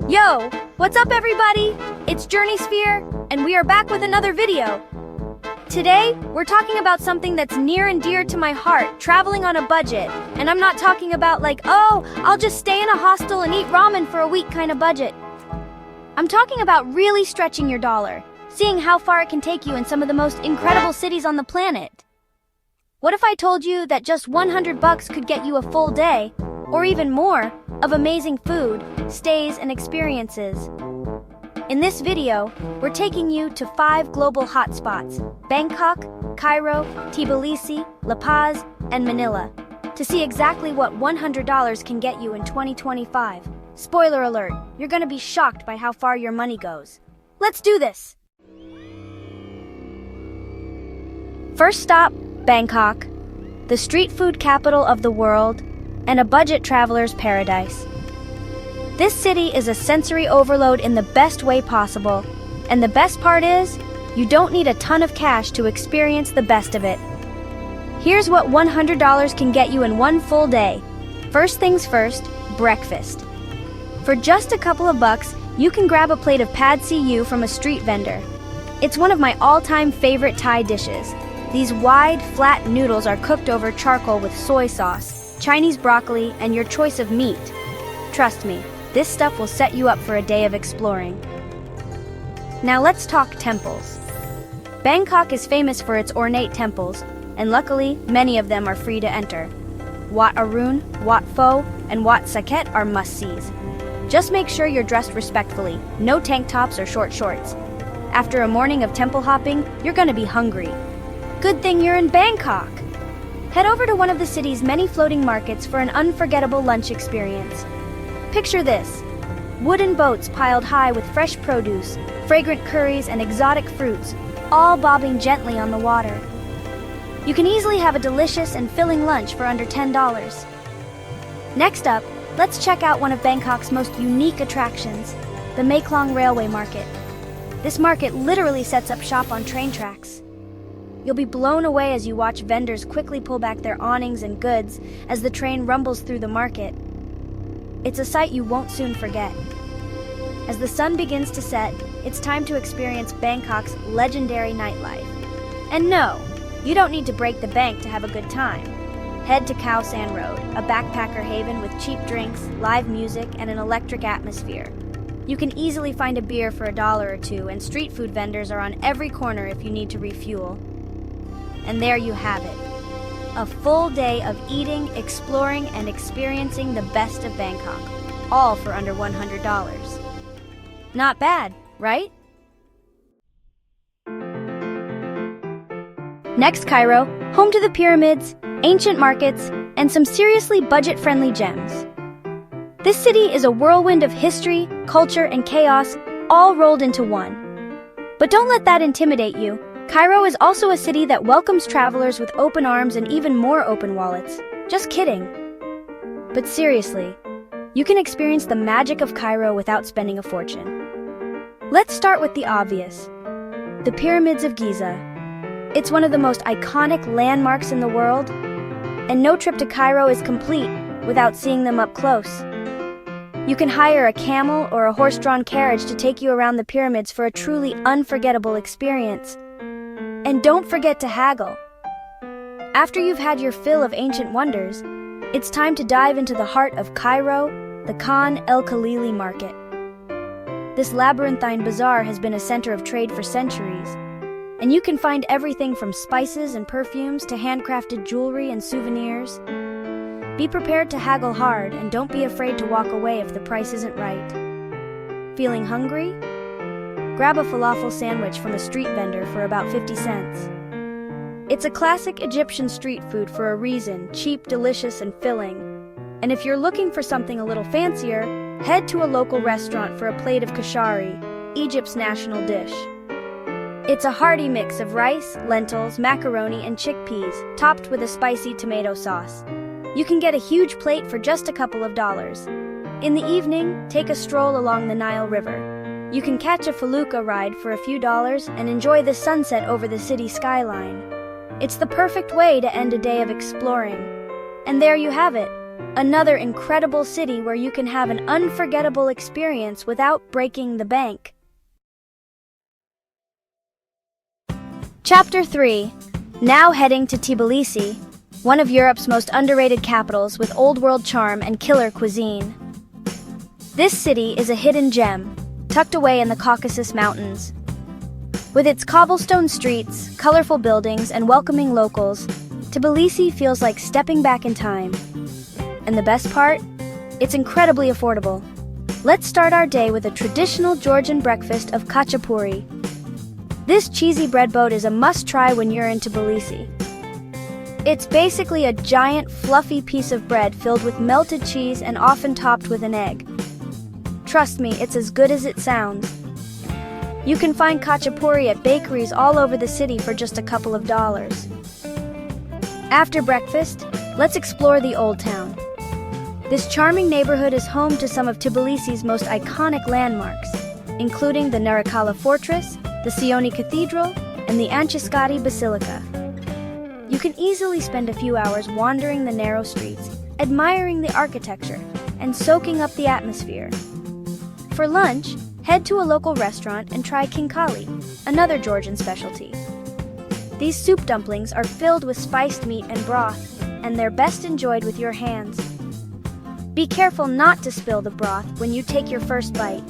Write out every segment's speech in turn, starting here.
Yo, what's up everybody? It's Journey Sphere, and we are back with another video. Today, we're talking about something that's near and dear to my heart, traveling on a budget. And I'm not talking about like, oh, I'll just stay in a hostel and eat ramen for a week kind of budget. I'm talking about really stretching your dollar, seeing how far it can take you in some of the most incredible cities on the planet. What if I told you that just $100 could get you a full day, or even more, of amazing food, stays, and experiences? In this video, we're taking you to 5 global hotspots: Bangkok, Cairo, Tbilisi, La Paz, and Manila, to see exactly what $100 can get you in 2025. Spoiler alert, you're gonna be shocked by how far your money goes. Let's do this! First stop, Bangkok, the street food capital of the world, and a budget traveler's paradise. This city is a sensory overload in the best way possible, and the best part is, you don't need a ton of cash to experience the best of it. Here's what $100 can get you in one full day. First things first, breakfast. For just a couple of bucks, you can grab a plate of pad see ew from a street vendor. It's one of my all-time favorite Thai dishes. These wide, flat noodles are cooked over charcoal with soy sauce, Chinese broccoli, and your choice of meat. Trust me, this stuff will set you up for a day of exploring. Now let's talk temples. Bangkok is famous for its ornate temples, and luckily, many of them are free to enter. Wat Arun, Wat Pho, and Wat Saket are must-sees. Just make sure you're dressed respectfully, no tank tops or short shorts. After a morning of temple hopping, you're gonna be hungry. Good thing you're in Bangkok! Head over to one of the city's many floating markets for an unforgettable lunch experience. Picture this: wooden boats piled high with fresh produce, fragrant curries, and exotic fruits, all bobbing gently on the water. You can easily have a delicious and filling lunch for under $10. Next up, let's check out one of Bangkok's most unique attractions, the Maeklong Railway Market. This market literally sets up shop on train tracks. You'll be blown away as you watch vendors quickly pull back their awnings and goods as the train rumbles through the market. It's a sight you won't soon forget. As the sun begins to set, it's time to experience Bangkok's legendary nightlife. And no, you don't need to break the bank to have a good time. Head to Khao San Road, a backpacker haven with cheap drinks, live music, and an electric atmosphere. You can easily find a beer for $1 or $2, and street food vendors are on every corner if you need to refuel. And there you have it. A full day of eating, exploring, and experiencing the best of Bangkok, all for under $100. Not bad, right? Next, Cairo, home to the pyramids, ancient markets, and some seriously budget-friendly gems. This city is a whirlwind of history, culture, and chaos, all rolled into one. But don't let that intimidate you. Cairo is also a city that welcomes travelers with open arms and even more open wallets. Just kidding. But seriously, you can experience the magic of Cairo without spending a fortune. Let's start with the obvious: the Pyramids of Giza. It's one of the most iconic landmarks in the world, and no trip to Cairo is complete without seeing them up close. You can hire a camel or a horse-drawn carriage to take you around the pyramids for a truly unforgettable experience. And don't forget to haggle. After you've had your fill of ancient wonders, it's time to dive into the heart of Cairo, the Khan el-Khalili market. This labyrinthine bazaar has been a center of trade for centuries, and you can find everything from spices and perfumes to handcrafted jewelry and souvenirs. Be prepared to haggle hard, and don't be afraid to walk away if the price isn't right. Feeling hungry? Grab a falafel sandwich from a street vendor for about 50 cents. It's a classic Egyptian street food for a reason: cheap, delicious, and filling. And if you're looking for something a little fancier, head to a local restaurant for a plate of kashari, Egypt's national dish. It's a hearty mix of rice, lentils, macaroni, and chickpeas, topped with a spicy tomato sauce. You can get a huge plate for just a couple of dollars. In the evening, take a stroll along the Nile River. You can catch a felucca ride for a few dollars and enjoy the sunset over the city skyline. It's the perfect way to end a day of exploring. And there you have it, another incredible city where you can have an unforgettable experience without breaking the bank. Chapter 3. Now heading to Tbilisi, one of Europe's most underrated capitals with old-world charm and killer cuisine. This city is a hidden gem, tucked away in the Caucasus Mountains. With its cobblestone streets, colorful buildings, and welcoming locals, Tbilisi feels like stepping back in time. And the best part? It's incredibly affordable. Let's start our day with a traditional Georgian breakfast of khachapuri. This cheesy bread boat is a must-try when you're in Tbilisi. It's basically a giant, fluffy piece of bread filled with melted cheese and often topped with an egg. Trust me, it's as good as it sounds. You can find khachapuri at bakeries all over the city for just a couple of dollars. After breakfast, let's explore the Old Town. This charming neighborhood is home to some of Tbilisi's most iconic landmarks, including the Narikala Fortress, the Sioni Cathedral, and the Anchiskati Basilica. You can easily spend a few hours wandering the narrow streets, admiring the architecture, and soaking up the atmosphere. For lunch, head to a local restaurant and try khinkali, another Georgian specialty. These soup dumplings are filled with spiced meat and broth, and they're best enjoyed with your hands. Be careful not to spill the broth when you take your first bite.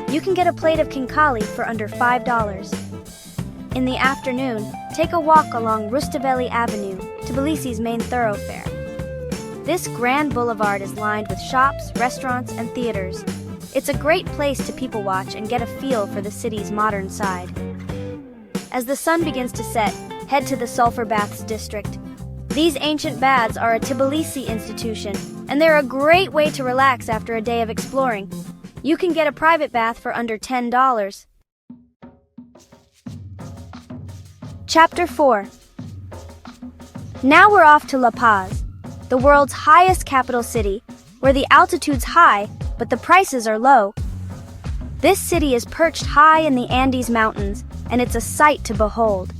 You can get a plate of khinkali for under $5. In the afternoon, take a walk along Rustaveli Avenue, Tbilisi's main thoroughfare. This grand boulevard is lined with shops, restaurants, and theaters. It's a great place to people watch and get a feel for the city's modern side. As the sun begins to set, head to the Sulphur Baths district. These ancient baths are a Tbilisi institution, and they're a great way to relax after a day of exploring. You can get a private bath for under $10. Chapter 4. Now we're off to La Paz, the world's highest capital city, where the altitude's high, but the prices are low. This city is perched high in the Andes Mountains, and it's a sight to behold.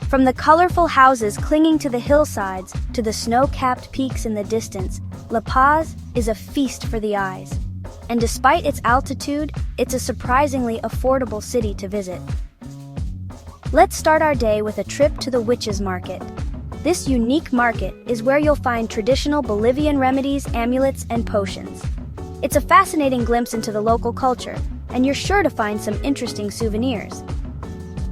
From the colorful houses clinging to the hillsides to the snow-capped peaks in the distance, La Paz is a feast for the eyes. And despite its altitude, it's a surprisingly affordable city to visit. Let's start our day with a trip to the Witches' Market. This unique market is where you'll find traditional Bolivian remedies, amulets, and potions. It's a fascinating glimpse into the local culture, and you're sure to find some interesting souvenirs.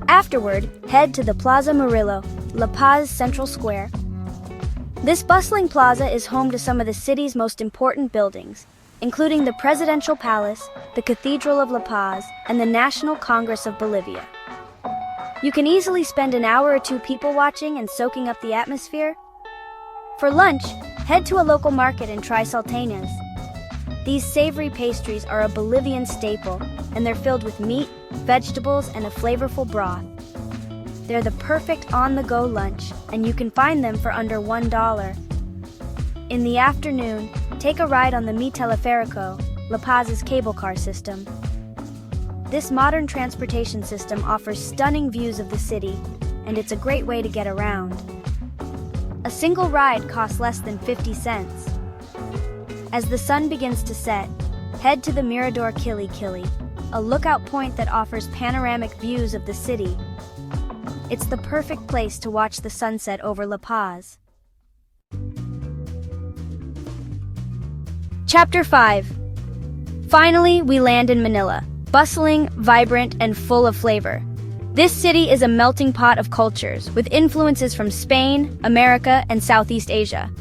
Afterward, head to the Plaza Murillo, La Paz Central Square. This bustling plaza is home to some of the city's most important buildings, including the Presidential Palace, the Cathedral of La Paz, and the National Congress of Bolivia. You can easily spend an hour or two people watching and soaking up the atmosphere. For lunch, head to a local market and try salteñas. These savory pastries are a Bolivian staple, and they're filled with meat, vegetables, and a flavorful broth. They're the perfect on-the-go lunch, and you can find them for under $1. In the afternoon, take a ride on the Mi Teleférico, La Paz's cable car system. This modern transportation system offers stunning views of the city, and it's a great way to get around. A single ride costs less than 50 cents. As the sun begins to set, head to the Mirador Kili Kili, a lookout point that offers panoramic views of the city. It's the perfect place to watch the sunset over La Paz. Chapter 5. Finally, we land in Manila, bustling, vibrant, and full of flavor. This city is a melting pot of cultures, with influences from Spain, America, and Southeast Asia.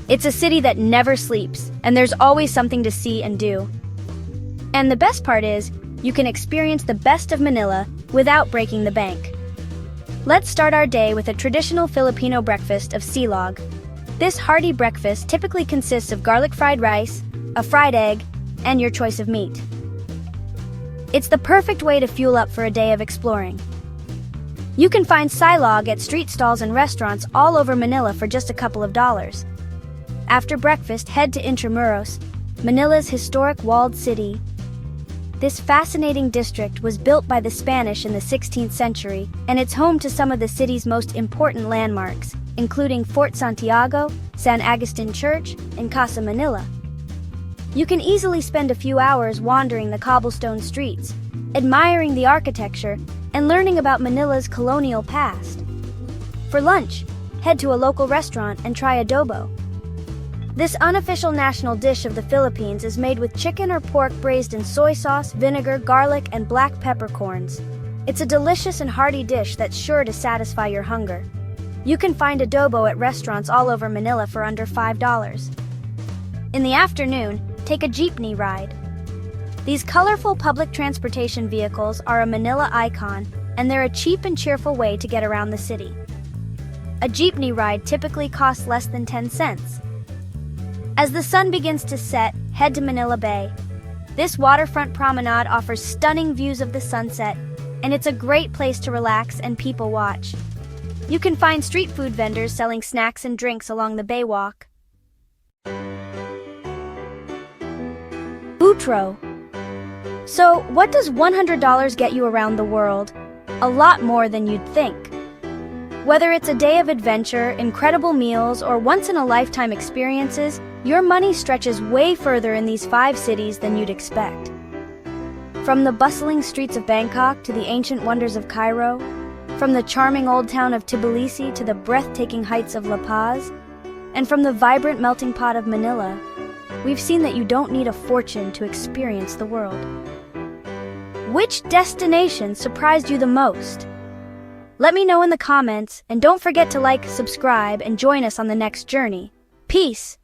It's a city that never sleeps, and there's always something to see and do. And the best part is, you can experience the best of Manila without breaking the bank. Let's start our day with a traditional Filipino breakfast of silog. This hearty breakfast typically consists of garlic fried rice, a fried egg, and your choice of meat. It's the perfect way to fuel up for a day of exploring. You can find silog at street stalls and restaurants all over Manila for just a couple of dollars. After breakfast, head to Intramuros, Manila's historic walled city. This fascinating district was built by the Spanish in the 16th century, and it's home to some of the city's most important landmarks, including Fort Santiago, San Agustin Church, and Casa Manila. You can easily spend a few hours wandering the cobblestone streets, admiring the architecture, and learning about Manila's colonial past. For lunch, head to a local restaurant and try adobo. This unofficial national dish of the Philippines is made with chicken or pork braised in soy sauce, vinegar, garlic, and black peppercorns. It's a delicious and hearty dish that's sure to satisfy your hunger. You can find adobo at restaurants all over Manila for under $5. In the afternoon, take a jeepney ride. These colorful public transportation vehicles are a Manila icon, and they're a cheap and cheerful way to get around the city. A jeepney ride typically costs less than 10 cents. As the sun begins to set, head to Manila Bay. This waterfront promenade offers stunning views of the sunset, and it's a great place to relax and people watch. You can find street food vendors selling snacks and drinks along the bay walk. Outro. So, what does $100 get you around the world? A lot more than you'd think. Whether it's a day of adventure, incredible meals, or once-in-a-lifetime experiences, your money stretches way further in these 5 cities than you'd expect. From the bustling streets of Bangkok to the ancient wonders of Cairo, from the charming old town of Tbilisi to the breathtaking heights of La Paz, and from the vibrant melting pot of Manila, we've seen that you don't need a fortune to experience the world. Which destination surprised you the most? Let me know in the comments, and don't forget to like, subscribe, and join us on the next journey. Peace!